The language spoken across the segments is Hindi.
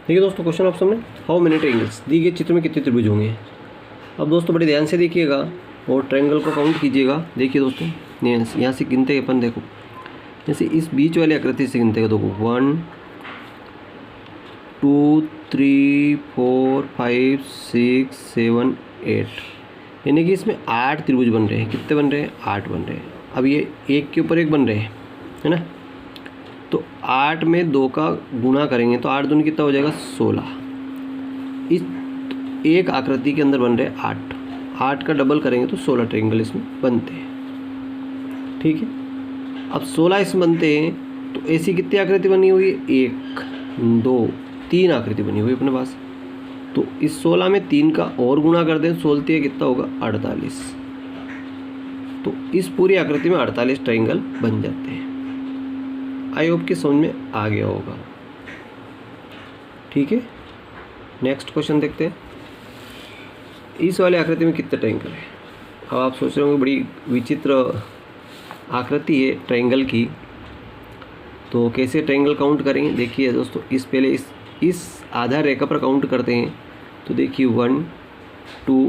देखिए दोस्तों, क्वेश्चन ऑप्शन में हाउ मेनी ट्रायंगल्स, दी गए चित्र में कितने त्रिभुज होंगे। अब दोस्तों बड़े ध्यान से देखिएगा और ट्रायंगल को काउंट कीजिएगा। देखिए दोस्तों, यहाँ से गिनते हैं अपन। देखो जैसे इस बीच वाली आकृति से गिनते हैं, देखो 1 2 3 4 5 6 7 8, यानी कि इसमें 8 त्रिभुज बन रहे हैं। कितने बन रहे हैं? 8 बन रहे हैं। अब ये एक के ऊपर एक बन रहे हैं, है ना। तो 8 में 2 का गुणा करेंगे तो 8 दूनी कितना हो जाएगा? 16। इस एक आकृति के अंदर बन रहे हैं 8 का डबल करेंगे तो 16 ट्रायंगल इसमें बनते हैं। ठीक है, अब 16 इसमें बनते हैं तो ऐसी कितनी आकृति बनी हुई है? 1 2 3 आकृति बनी हुई है अपने पास। तो इस 16 में 3 का और गुणा कर दें, 16 कितना होगा? 48। तो इस पूरी आकृति में 48 ट्रायंगल बन जाते हैं। आई होप कि समझ में आ गया होगा। ठीक है, नेक्स्ट क्वेश्चन देखते हैं। इस वाले आकृति में कितने ट्रायंगल है? अब आप सोच रहे होंगे बड़ी विचित्र आकृति है ट्रायंगल की, तो कैसे ट्रायंगल काउंट करेंगे? देखिए दोस्तों, पहले इस आधार रेखा पर काउंट करते हैं। तो देखिए 1 2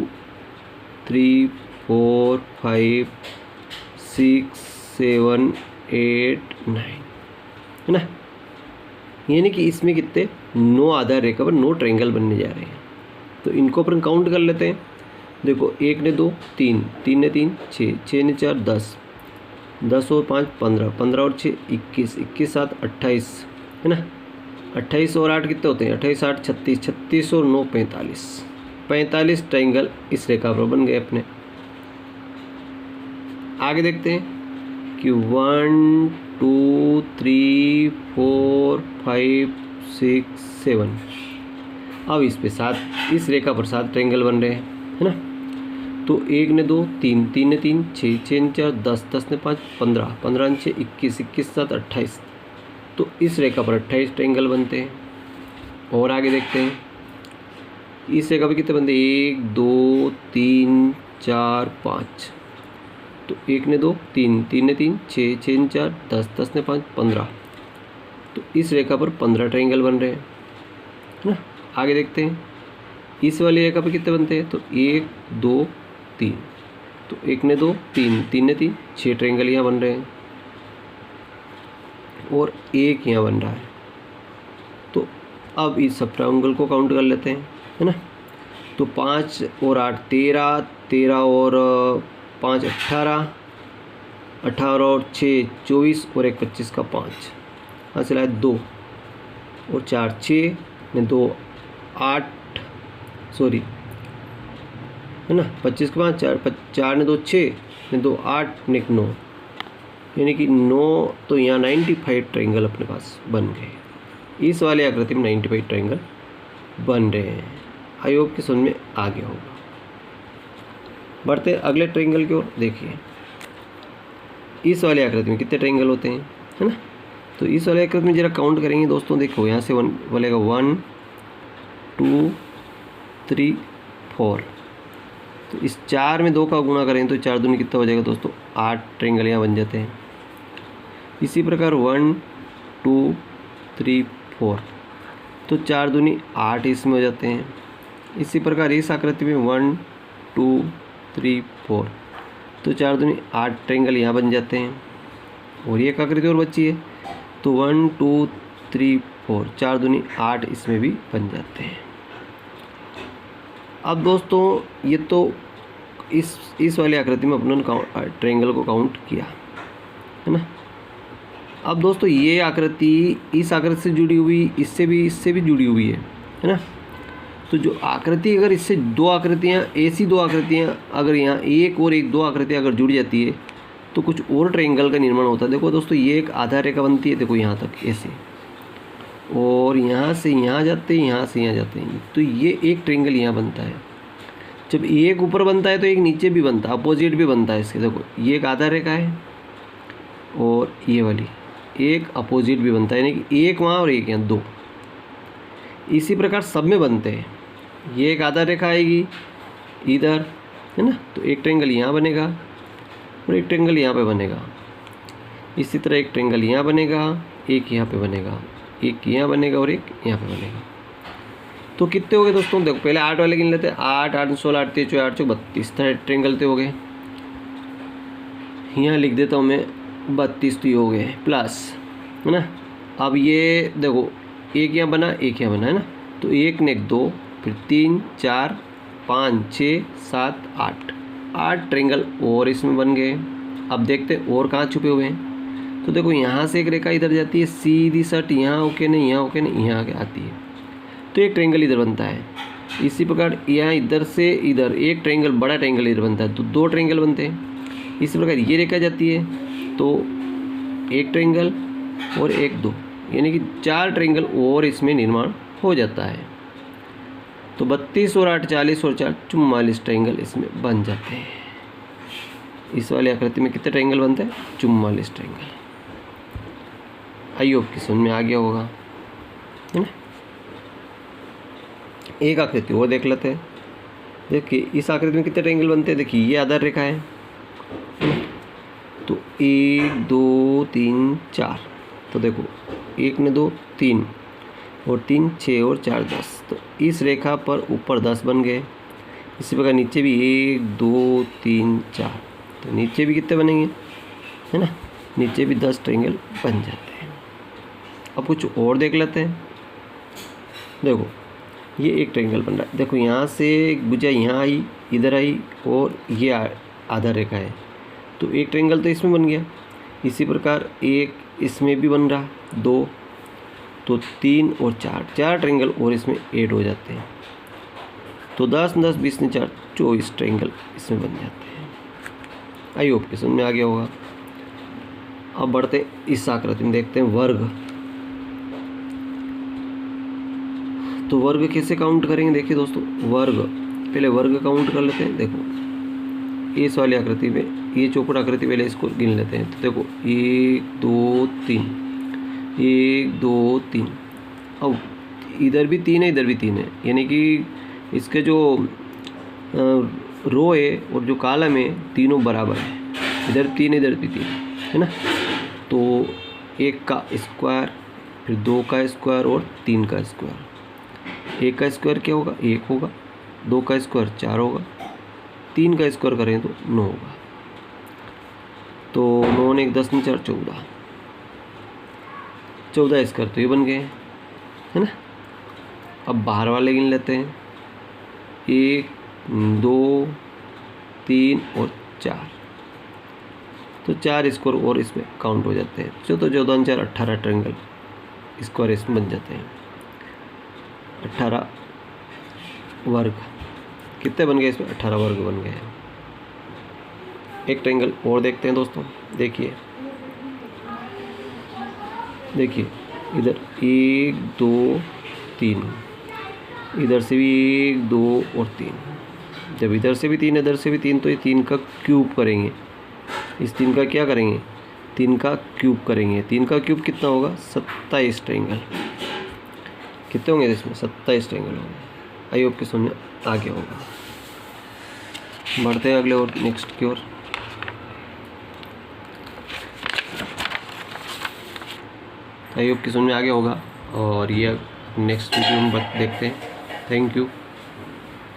3 4 5 6 7 8 9, है ना। यानी कि इसमें कितने 9 आधार रेखा पर 9 ट्रायंगल बनने जा रहे हैं। तो इनको अपन काउंट कर लेते हैं। देखो 1 ने 2 3, 3 ने 3 6, 6 ने 4 10, 10 और 5 15, 15 और 6 21, 21 7 28, है ना। 28 और 8 कितने होते हैं? 28 8 36, 36 और 9 45, 45 ट्रायंगल इस रेखा पर बन गए अपने। आगे देखते हैं कि 1 2 3 4 5 6 7, अब इस पे 7, इस रेखा पर 7 ट्रायंगल बन रहे हैं, है ना। तो 1 ने 2 3, 3 ने 3 6, 6 ने 4 10, 10 ने 5 15, 15 ने 6 21, 21 7 28। तो इस रेखा पर 28 ट्रायंगल बनते हैं। और आगे देखते हैं, इस रेखा पर कितने बनते हैं? 1 2 3 4 5। तो 1 ने 2 3, 3 ने 3 6, 6 ने 4 10, 10 ने 5 15। तो इस रेखा पर 15 ट्रायंगल बन रहे हैं, है ना। आगे देखते हैं, इस वाली रेखा पर कितने बनते हैं? तो 1 2 3। तो 1 ने 2 3, 3 ने 3 6 ट्रायंगल यहाँ बन रहे हैं और 1 यहाँ बन रहा है। तो अब इस सब ट्रायंगल को काउंट कर लेते हैं, है ना। तो 5 और 8 13, 13 और 5 18, 18 और 6 24 और 1 25 का 5, यहाँ से लाए 2 और 4 6 ने 2 8, सॉरी, है ना। 25 के 5 4 ने 2 6 ने 2 8 ने 1 9, यानी कि 9। तो यहाँ 95 ट्रायंगल अपने पास बन गए। इस वाले आकृति में 95 ट्रायंगल बन रहे हैं। आई होप कि समझ में आ गया होगा। बढ़ते अगले ट्रायंगल की ओर। देखिए इस वाले आकृति में कितने ट्रायंगल होते हैं, है ना। तो इस वाले आकृति में जरा काउंट करेंगे दोस्तों। देखो यहाँ से बोलेगा 1 2 3 4। तो इस 4 में 2 का गुणा करें तो 4 दूनी कितना हो जाएगा दोस्तों? 8 ट्रायंगल यहाँ बन जाते हैं। इसी प्रकार 1 2 3 4, तो 4 दूनी 8 इसमें हो जाते हैं। इसी प्रकार इस आकृति में 1 2 3 4, तो 4 दूनी 8 ट्रायंगल यहाँ बन जाते हैं। और ये एक आकृति और बची है, तो 1 2 3 4, 4 दूनी 8 इसमें भी बन जाते हैं। अब दोस्तों ये तो इस वाली आकृति में अपने ट्रायंगल को काउंट किया, है ना। अब दोस्तों ये आकृति इस आकृति से जुड़ी हुई, इससे भी जुड़ी हुई है ना। तो जो आकृति, अगर इससे 2 आकृतियाँ, ऐसी 2 आकृतियाँ अगर यहाँ एक और एक 2 आकृतियाँ अगर जुड़ जाती है तो कुछ और ट्रायंगल का निर्माण होता है। देखो दोस्तों, ये एक आधार रेखा बनती है, देखो यहाँ तक ऐसे, और यहाँ से यहाँ जाते हैं, यहाँ से यहाँ जाते हैं। तो ये एक ट्रायंगल यहाँ बनता है। जब एक ऊपर बनता है तो एक नीचे भी बनता है, अपोजिट भी बनता है इसके। देखो ये एक आधार रेखा है और ये वाली एक अपोजिट भी बनता है, यानी कि एक वहाँ और एक यहाँ, 2। इसी प्रकार सब में बनते हैं। ये एक आधार रेखा आएगी इधर, है ना। तो एक ट्रायंगल यहाँ बनेगा और एक ट्रायंगल यहाँ पे बनेगा। इसी तरह एक ट्रायंगल यहाँ बनेगा, एक यहाँ पे बनेगा, एक यहाँ बनेगा और एक यहाँ पे बनेगा। तो कितने हो गए दोस्तों, देखो पहले 8 वाले गिन लेते हैं। 8 8 16 8 3 8 32 ट्रेंगल तो हो गए। यहाँ लिख देता हूँ मैं 32 तो हो गए प्लस, है ना। अब ये देखो एक यहाँ बना, एक यहाँ बना, है ना। तो 1 ने 2, फिर 3 4 5 6 7 8 ट्रेंगल और इसमें बन गए। अब देखते हैं और कहाँ छुपे हुए हैं। तो देखो यहाँ से एक रेखा इधर जाती है सीधी सट, यहाँ होके नहीं, यहाँ होके नहीं, यहाँ आके आती है, तो एक ट्रेंगल इधर बनता है। इसी प्रकार यहाँ इधर से इधर एक ट्रेंगल, बड़ा ट्रेंगल इधर बनता है, तो 2 ट्रेंगल बनते हैं। इसी प्रकार ये रेखा जाती है तो एक ट्रेंगल और एक 2, यानी कि 4 ट्रेंगल और इसमें निर्माण हो जाता है। तो 32 और 8 40 और 4 44 ट्रेंगल इसमें बन जाते हैं। इस वाली आकृति में कितने ट्रेंगल बनते हैं, 44 ट्रेंगल। आई होप कि समझ में आ गया होगा, है ना। एक आकृति और देख लेते हैं। देखिए इस आकृति में कितने ट्रेंगल बनते हैं, देखिए ये आधार रेखा है ना। तो 1 2 3 4, तो देखो 1 ने 2 3 और 3 6 और 4 10, तो इस रेखा पर ऊपर 10 बन गए। इसी प्रकार नीचे भी 1 2 3 4, तो नीचे भी कितने बनेंगे, है ना, नीचे भी 10 ट्रेंगल बन जाते हैं। अब कुछ और देख लेते हैं। देखो ये एक ट्रेंगल बन रहा है, देखो यहाँ से एक भुजा यहाँ आई, इधर आई, और ये आधा रेखा है, तो एक ट्रेंगल तो इसमें बन गया। इसी प्रकार एक इसमें भी बन रहा 2, तो 3 और 4 ट्रेंगल और इसमें ऐड हो जाते हैं। तो 10 10 20 ने 4 24 ट्रेंगल इसमें बन जाते हैं। आई होप कि समझ में आ गया होगा। अब बढ़ते इस आकृति में, देखते हैं वर्ग। तो वर्ग कैसे काउंट करेंगे, देखिए दोस्तों वर्ग, पहले वर्ग काउंट कर लेते हैं। देखो इस वाली आकृति में, ये चौपड़ आकृति पहले इसको गिन लेते हैं। तो देखो 1 2 3 1 2 3, अब इधर भी 3 है, इधर भी 3 है, यानी कि इसके जो रो है और जो कॉलम है तीनों बराबर है। इधर 3 इधर भी 3, है ना। तो 1 का स्क्वायर, फिर 2 का स्क्वायर और 3 का स्क्वायर। 1 का स्क्वायर क्या होगा, 1 होगा। 2 का स्क्वायर 4 होगा। 3 का स्क्वायर करें तो 9 होगा। तो 9 ने 1 10 ने 4 14, 14 स्क्वायर तो ये बन गए, है ना। अब बाहर वाले गिन लेते हैं। 1 2 3 और 4, तो 4 स्क्वायर और इसमें काउंट हो जाते हैं। तो 14 4 18 ट्रेंगल स्क्वायर इसमें बन जाते हैं। 18 वर्ग कितने बन गए इसमें, 18 वर्ग बन गए हैं। एक ट्रेंगल और देखते हैं दोस्तों। देखिए इधर 1 2 3, इधर से भी 1 2 और 3। जब इधर से भी 3 इधर से भी 3, तो ये 3 का क्यूब करेंगे। इस 3 का क्या करेंगे, 3 का क्यूब करेंगे। 3 का क्यूब कितना होगा, 27 ट्रेंगल। कितने होंगे इसमें, 27 ट्रेंगल होंगे। आई होप कि समझ आ गया होगा। बढ़ते हैं अगले और नेक्स्ट की ओर। आई होप कि समझ में आ गया होगा, और ये नेक्स्ट वीडियो में देखते हैं। Thank you.